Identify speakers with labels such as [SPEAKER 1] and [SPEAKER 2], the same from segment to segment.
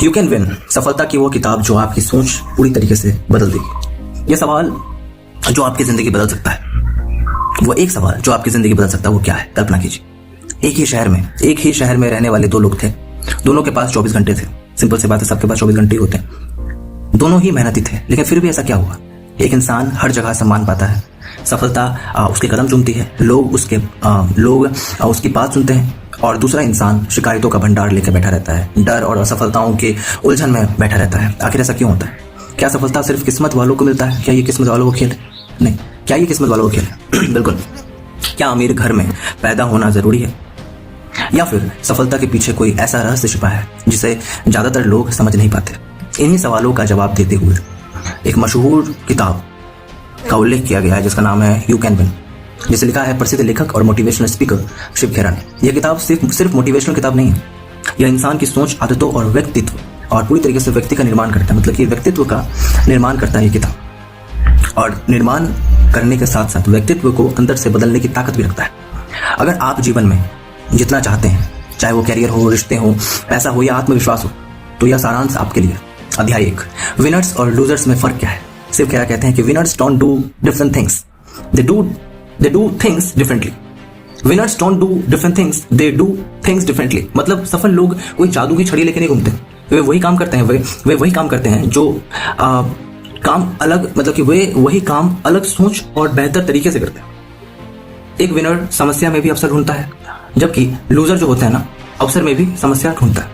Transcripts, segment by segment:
[SPEAKER 1] You can win, सफलता की वो किताब जो आपकी सोच पूरी तरीके से बदल देगी। ये सवाल जो आपकी जिंदगी बदल सकता है, वो एक सवाल जो आपकी जिंदगी बदल सकता है, वो क्या है? कल्पना कीजिए, एक ही शहर में रहने वाले दो लोग थे। दोनों के पास 24 घंटे थे। सिंपल सी बात है, सबके पास 24 घंटे ही होते हैं। दोनों ही मेहनती थे, लेकिन फिर भी ऐसा क्या हुआ? एक इंसान हर जगह सम्मान पाता है, सफलता उसके कदम चूमती है, लोग उसकी बात सुनते हैं, और दूसरा इंसान शिकायतों का भंडार लेकर बैठा रहता है, डर और असफलताओं के उलझन में बैठा रहता है। आखिर ऐसा क्यों होता है? क्या सफलता सिर्फ किस्मत वालों को मिलता है? क्या ये किस्मत वालों को खेल है? नहीं। क्या ये किस्मत वालों को खेल है? बिल्कुल। क्या अमीर घर में पैदा होना जरूरी है, या फिर सफलता के पीछे कोई ऐसा रहस्य छिपा है जिसे ज्यादातर लोग समझ नहीं पाते? इन्हीं सवालों का जवाब देते हुए एक मशहूर किताब का उल्लेख किया गया है, जिसका नाम है यू कैन विन, जिसे लिखा है प्रसिद्ध लेखक और मोटिवेशनल स्पीकर शिव खेरा ने। यह किताब सिर्फ मोटिवेशनल किताब नहीं है। यह इंसान की सोच, आदतों और व्यक्तित्व और पूरी तरीके से व्यक्ति का निर्माण करता है। मतलब कि व्यक्तित्व का निर्माण करता है ये किताब, और निर्माण करने के साथ साथ व्यक्तित्व को अंदर से बदलने की ताकत भी रखता है। अगर आप जीवन में जितना चाहते हैं, चाहे वो कैरियर हो, रिश्ते हो, पैसा हो या आत्मविश्वास हो, तो यह सारांश आपके लिए। अध्याय 1, विनर्स और लूजर्स में फर्क क्या है? शिव खेरा कहते हैं कि winners don't do different things, they do things differently. Winners don't do different things, they do things differently. मतलब सफल लोग कोई जादू की छड़ी लेके नहीं घूमते। वे वही काम करते हैं, वे वही काम करते हैं जो काम अलग, मतलब कि वे वही काम अलग सोच और बेहतर तरीके से करते हैं। एक विनर समस्या में भी अवसर ढूंढता है, जबकि लूजर जो होता है ना, अवसर में भी समस्या ढूंढता है।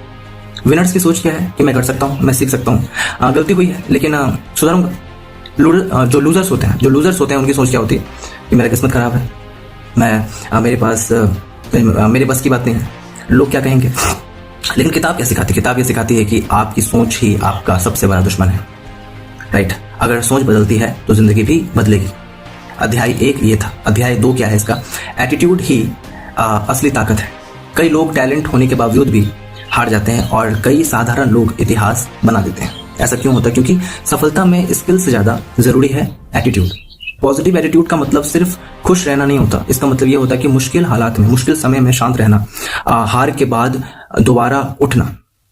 [SPEAKER 1] विनर्स की सोच क्या है कि मैं कर सकता हूँ, मैं सीख सकता हूँ, गलती हुई है लेकिन सुधारूंगा। जो लूजर्स होते हैं उनकी सोच क्या होती है कि मेरा किस्मत खराब है, मेरे बस की बात नहीं है, लोग क्या कहेंगे। लेकिन किताब क्या सिखाती है? किताब ये सिखाती है कि आपकी सोच ही आपका सबसे बड़ा दुश्मन है। राइट? अगर सोच बदलती है तो जिंदगी भी बदलेगी। अध्याय 1 ये था। अध्याय 2 क्या है इसका? एटीट्यूड ही असली ताकत है। कई लोग टैलेंट होने के बावजूद भी हार जाते हैं, और कई साधारण लोग इतिहास बना देते हैं। ऐसा क्यों होता है? क्योंकि सफलता में स्किल से ज्यादा जरूरी है एटीट्यूड। पॉजिटिव एटीट्यूड का मतलब सिर्फ खुश रहना नहीं होता। इसका मतलब यह होता है कि मुश्किल हालात में, मुश्किल समय में शांत रहना, हार के बाद दोबारा उठना,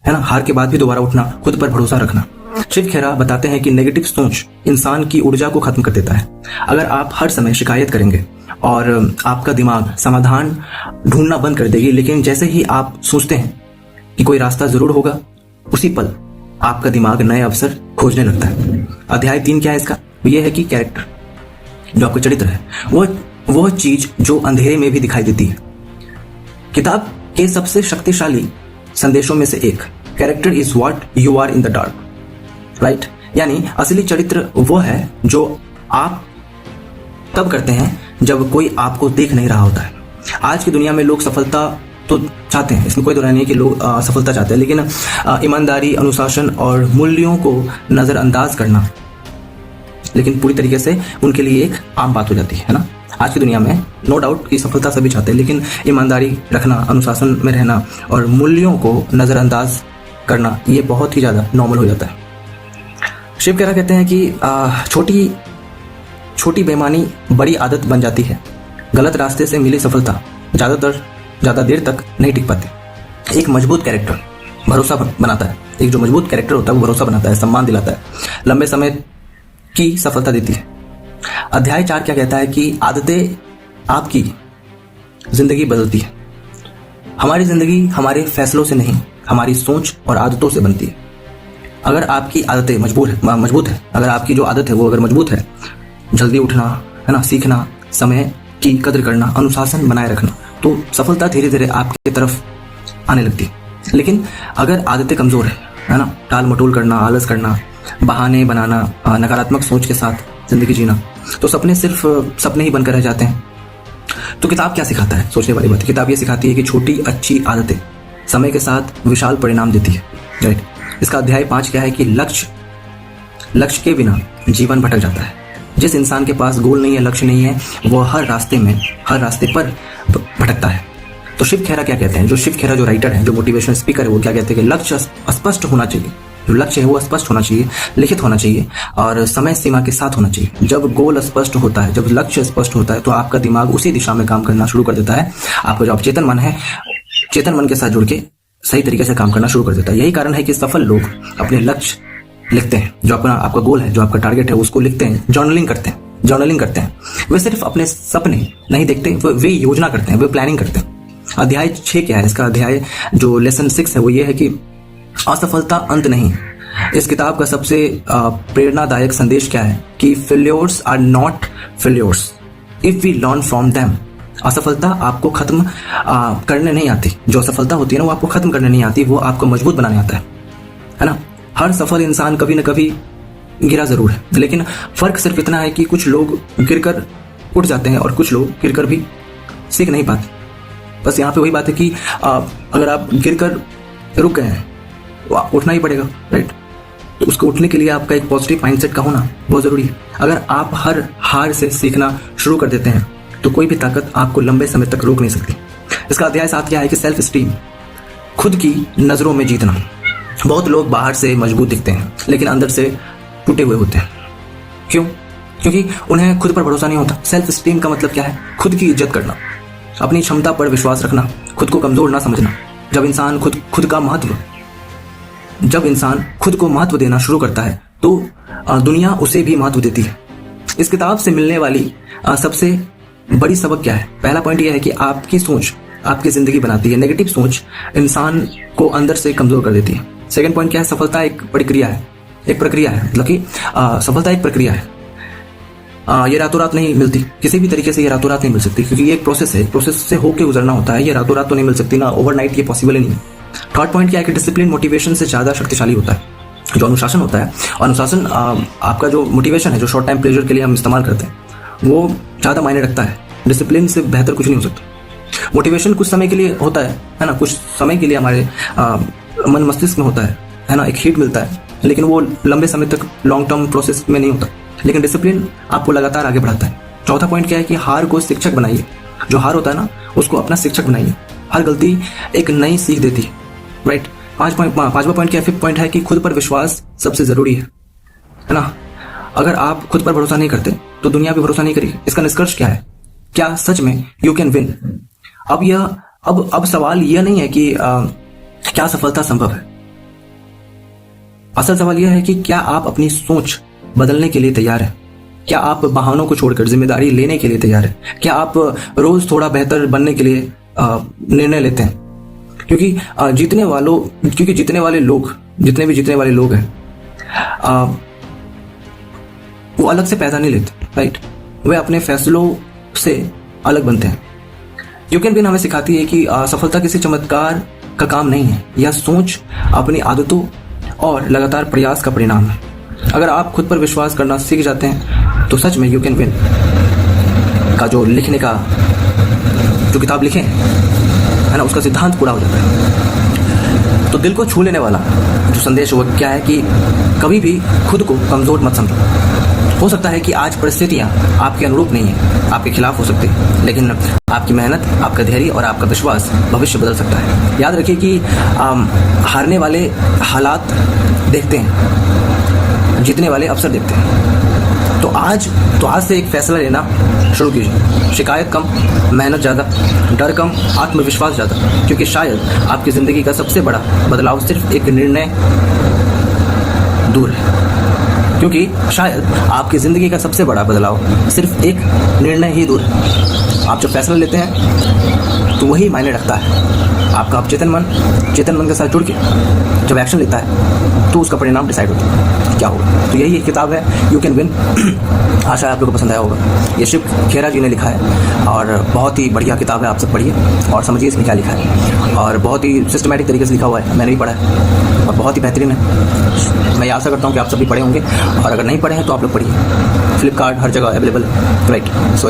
[SPEAKER 1] है ना, हार के बाद भी दोबारा उठना, खुद पर भरोसा रखना। शिव खेरा बताते हैं कि नेगेटिव सोच इंसान की ऊर्जा को खत्म कर देता है। अगर आप हर समय शिकायत करेंगे और आपका दिमाग समाधान ढूंढना बंद कर देगी, लेकिन जैसे ही आप सोचते हैं कि कोई रास्ता जरूर होगा, उसी पल आपका दिमाग नए अवसर खोजने लगता है। अध्याय 3 क्या है इसका? यह है कि कैरेक्टर, जो आपका चरित्र है, वो चीज जो अंधेरे में भी दिखाई देती है। किताब के सबसे शक्तिशाली संदेशों में से एक, character is what you are in the dark. Right? यानी असली चरित्र वो है जो आप तब करते हैं जब कोई आपको देख नहीं रहा होता है। आज की दुनिया में लोग सफलता तो चाहते हैं, इसमें कोई दो राय नहीं है कि लोग सफलता चाहते हैं, लेकिन ईमानदारी, अनुशासन और मूल्यों को नजरअंदाज करना लेकिन पूरी तरीके से उनके लिए एक आम बात हो जाती है ना। आज की दुनिया में नो डाउट कि सफलता सभी चाहते हैं, लेकिन ईमानदारी रखना, अनुशासन में रहना और मूल्यों को नजरअंदाज करना, ये बहुत ही ज्यादा नॉर्मल हो जाता है। शिव खेरा कहते हैं कि छोटी बेईमानी बड़ी आदत बन जाती है। गलत रास्ते से मिली सफलता ज्यादा देर तक नहीं टिक पाती। एक मजबूत कैरेक्टर भरोसा बनाता है। एक जो मजबूत कैरेक्टर होता है वो भरोसा बनाता है, सम्मान दिलाता है, लंबे समय की सफलता देती है। अध्याय 4 क्या कहता है कि आदतें आपकी जिंदगी बदलती है। हमारी जिंदगी हमारे फैसलों से नहीं, हमारी सोच और आदतों से बनती है। अगर आपकी आदतें मजबूत है, अगर आपकी जो आदत है वो अगर मजबूत है, जल्दी उठना, है ना, सीखना, समय की कदर करना, अनुशासन बनाए रखना, तो सफलता धीरे धीरे आपकी तरफ आने लगती है। लेकिन अगर आदतें कमजोर है ना, टाल मटोल करना, आलस करना, बहाने बनाना, नकारात्मक सोच के साथ जिंदगी जीना, तो सपने सिर्फ सपने ही बनकर रह जाते हैं। तो किताब क्या सिखाता है? सोचने वाली बात है। किताब ये सिखाती है कि छोटी अच्छी आदतें समय के साथ विशाल परिणाम देती है। राइट? इसका अध्याय 5 क्या है कि लक्ष्य के बिना जीवन भटक जाता है। जिस इंसान के पास गोल नहीं है, लक्ष्य नहीं है, वो हर रास्ते पर भटकता है। तो शिव खेरा क्या कहते हैं? शिव खेरा जो राइटर है, जो मोटिवेशनल स्पीकर है, वो क्या कहते हैं कि लक्ष्य स्पष्ट होना चाहिए। जो लक्ष्य है वो स्पष्ट होना चाहिए, लिखित होना चाहिए और समय सीमा के साथ होना चाहिए। जब गोल स्पष्ट होता है, जब लक्ष्य स्पष्ट होता है, तो आपका दिमाग उसी दिशा में काम करना शुरू कर देता है। आपका जो चेतन मन है, चेतन मन के साथ जुड़ के सही तरीके से काम करना शुरू कर देता है। यही कारण है कि सफल लोग अपने लक्ष्य लिखते हैं, जो आपका गोल है, जो आपका टारगेट है, उसको लिखते हैं, जर्नलिंग करते हैं। वे सिर्फ अपने सपने नहीं देखते, वे योजना करते हैं, वे प्लानिंग करते हैं। अध्याय 6 क्या है? इसका अध्याय जो लेसन 6 है वो ये है कि असफलता अंत नहीं। इस किताब का सबसे प्रेरणादायक संदेश क्या है कि failures are not failures if we learn from them. असफलता आपको खत्म करने नहीं आती। जो असफलता होती है ना, वो आपको खत्म करने नहीं आती, वो आपको मजबूत बनाने आता है ना। हर सफल इंसान कभी न कभी गिरा जरूर है, लेकिन फर्क सिर्फ इतना है कि कुछ लोग गिरकर उठ जाते हैं और कुछ लोग गिरकर भी सीख नहीं पाते। बस यहाँ पे वही बात है कि अगर आप गिरकर रुक गए हैं तो उठना ही पड़ेगा, राइट। तो उसको उठने के लिए आपका एक पॉजिटिव माइंडसेट का होना बहुत जरूरी है। अगर आप हर हार से सीखना शुरू कर देते हैं तो कोई भी ताकत आपको लंबे समय तक रोक नहीं सकती। इसका अध्याय 7 क्या है कि सेल्फ स्टीम, खुद की नजरों में जीतना। बहुत लोग बाहर से मजबूत दिखते हैं लेकिन अंदर से टूटे हुए होते हैं। क्यों? क्योंकि उन्हें खुद पर भरोसा नहीं होता। सेल्फ स्टीम का मतलब क्या है? खुद की इज्जत करना, अपनी क्षमता पर विश्वास रखना, खुद को कमजोर ना समझना। जब इंसान खुद को महत्व देना शुरू करता है तो दुनिया उसे भी महत्व देती है। इस किताब से मिलने वाली सबसे बड़ी सबक क्या है? पहला पॉइंट यह है कि आपकी सोच आपकी जिंदगी बनाती है। नेगेटिव सोच इंसान को अंदर से कमजोर कर देती है। सेकंड पॉइंट क्या है? सफलता एक प्रक्रिया है, मतलब कि सफलता एक प्रक्रिया है। ये रातों रात नहीं मिलती, किसी भी तरीके से ये रातों रात नहीं मिल सकती, क्योंकि ये एक प्रोसेस है, प्रोसेस से होके गुजरना होता है। ये रातों रात तो नहीं मिल सकती ना, ओवरनाइट ये पॉसिबल ही नहीं है। थर्ड पॉइंट क्या है कि डिसिप्लिन मोटिवेशन से ज्यादा शक्तिशाली होता है। जो अनुशासन होता है, अनुशासन आपका जो मोटिवेशन है, जो शॉर्ट टाइम प्लेजर के लिए हम इस्तेमाल करते हैं, वो ज्यादा मायने रखता है। डिसिप्लिन से बेहतर कुछ नहीं हो सकता। मोटिवेशन कुछ समय के लिए होता है ना, कुछ समय के लिए हमारे मन मस्तिष्क में होता है ना, एक हिट मिलता है, लेकिन वो लंबे समय तक लॉन्ग टर्म प्रोसेस में नहीं होता। लेकिन डिसिप्लिन आपको लगातार आगे बढ़ाता है। चौथा पॉइंट क्या है कि हार को शिक्षक बनाइए। जो हार होता है ना, उसको अपना शिक्षक बनाइए। हर गलती एक नई सीख देती है, राइट। पांचवा पॉइंट क्या है? फिफ्थ पॉइंट है कि खुद पर विश्वास सबसे जरूरी है ना। अगर आप खुद पर भरोसा नहीं करते तो दुनिया भी भरोसा नहीं करेगी। इसका निष्कर्ष क्या है? क्या सच में यू कैन विन? अब सवाल यह नहीं है कि क्या सफलता संभव है। असल सवाल यह है कि क्या आप अपनी सोच बदलने के लिए तैयार हैं? क्या आप बहानों को छोड़कर जिम्मेदारी लेने के लिए तैयार हैं? क्या आप रोज थोड़ा बेहतर बनने के लिए निर्णय लेते हैं? क्योंकि जितने भी जीतने वाले लोग हैं वो अलग से पैदा नहीं लेते, राइट। वे अपने फैसलों से अलग बनते हैं। यू कैन विन हमें सिखाती है कि सफलता किसी चमत्कार का काम नहीं है। यह सोच, अपनी आदतों और लगातार प्रयास का परिणाम है। अगर आप खुद पर विश्वास करना सीख जाते हैं तो सच में यू कैन विन का जो लिखने का जो किताब लिखे है ना, उसका सिद्धांत पूरा हो जाता है। तो दिल को छू लेने वाला जो संदेश वो क्या है कि कभी भी खुद को कमजोर मत समझो। हो सकता है कि आज परिस्थितियां आपके अनुरूप नहीं है, आपके खिलाफ हो सकती है, लेकिन आपकी मेहनत, आपका धैर्य और आपका विश्वास भविष्य बदल सकता है। याद रखिए कि हारने वाले हालात देखते हैं, जीतने वाले अवसर देखते हैं। तो आज से एक फैसला लेना शुरू कीजिए। शिकायत कम, मेहनत ज़्यादा, डर कम, आत्मविश्वास ज़्यादा। क्योंकि शायद आपकी ज़िंदगी का सबसे बड़ा बदलाव सिर्फ एक निर्णय दूर है। क्योंकि शायद आपकी ज़िंदगी का सबसे बड़ा बदलाव सिर्फ एक निर्णय ही दूर है। आप जब फैसला लेते हैं तो वही मायने रखता है। आपका आप चेतन मन के साथ जुड़ के जब एक्शन लेता है तो उसका परिणाम डिसाइड होता है क्या होगा। तो यही एक किताब है, यू कैन विन। आशा है आप लोगों को पसंद आया होगा। ये शिव खेरा जी ने लिखा है और बहुत ही बढ़िया किताब है। आप सब पढ़िए और समझिए इसमें क्या लिखा है, और बहुत ही सिस्टमैटिक तरीके से लिखा हुआ है। मैंने भी पढ़ा है और बहुत ही बेहतरीन है। मैं आशा करता हूँ कि आप सभी पढ़े होंगे, और अगर नहीं पढ़े हैं तो आप लोग पढ़िए। फ्लिपकार्ट हर जगह अवेलेबल है, राइट। सो